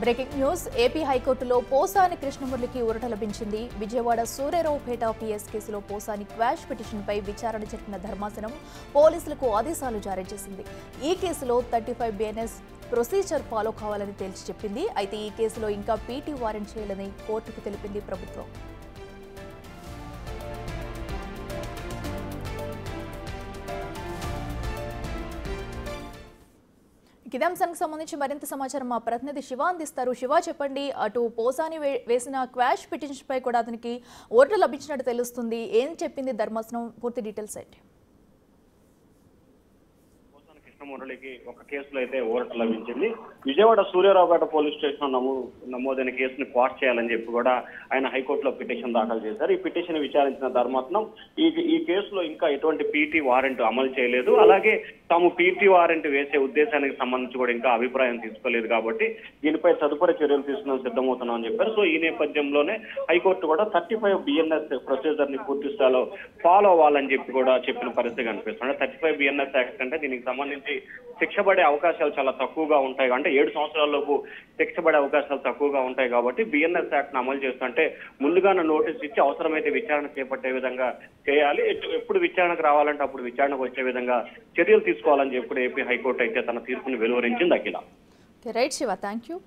Breaking news AP హైకోర్టులో పోసాని కృష్ణమురళికి ఊరట లభించింది. విజయవాడ సూర్యారావుపేట పిఎస్ కేసులో పోసాని క్వాష్ పిటిషన్పై విచారణ జరిపిన ధర్మాసనం పోలీసులకు ఆదేశాలు జారీ చేసింది. ఈ కేసులో 35 BNS ప్రొసీజర్ ఫాలో కావాలని తేల్చి చెప్పింది. అయితే ఈ కేసులో ఇంకా పీటీ వారెంట్ చేయాలని కోర్టుకు తెలిపింది ప్రభుత్వం. ఇదే అంశానికి సంబంధించి మరింత సమాచారం మా ప్రతినిధి శివ అందిస్తారు. శివ, చెప్పండి, అటు పోసాని వేసిన క్వాష్ పిటిషన్ పై కూడా అతనికి ఓట్లు లభించినట్టు తెలుస్తుంది. ఏం చెప్పింది ధర్మాసనం? పూర్తి డీటెయిల్స్ ఏంటి? మురళికి ఒక కేసులో అయితే ఊరట లభించింది. విజయవాడ సూర్యారావుపేట పోలీస్ స్టేషన్ నమోదైన కేసుని క్వాష్ చేయాలని చెప్పి కూడా ఆయన హైకోర్టులో పిటిషన్ దాఖలు చేశారు. ఈ పిటిషన్ విచారించిన ధర్మాసనం ఈ కేసులో ఇంకా ఎటువంటి పీటీ వారెంట్ అమలు చేయలేదు, అలాగే తాము పీటీ వారెంట్ వేసే ఉద్దేశానికి సంబంధించి కూడా ఇంకా అభిప్రాయం తీసుకోలేదు కాబట్టి దీనిపై తదుపరి చర్యలు తీసుకుని సిద్ధమవుతున్నాం అని చెప్పారు. సో ఈ నేపథ్యంలోనే హైకోర్టు కూడా 35 BNS ప్రొసీజర్ ని పూర్తి స్థాయిలో ఫాలో అవ్వాలని చెప్పి కూడా చెప్పిన పరిస్థితి కనిపిస్తుంది. 35 BNS యాక్ట్ అంటే దీనికి సంబంధించి శిక్ష పడే అవకాశాలు చాలా తక్కువగా ఉంటాయి, అంటే 7 సంవత్సరాలలోపు శిక్ష పడే అవకాశాలు తక్కువగా ఉంటాయి కాబట్టి BNS యాక్ట్ ను అమలు చేస్తుంటే ముందుగానే నోటీస్ ఇచ్చి అవసరమైతే విచారణ చేపట్టే విధంగా చేయాలి. ఎప్పుడు విచారణకు రావాలంటే అప్పుడు విచారణకు వచ్చే విధంగా చర్యలు తీసుకోవాలని చెప్పి ఏపీ హైకోర్టు అయితే తన తీర్పుని వెలువరించింది. Akhila. Right Shiva, thank you.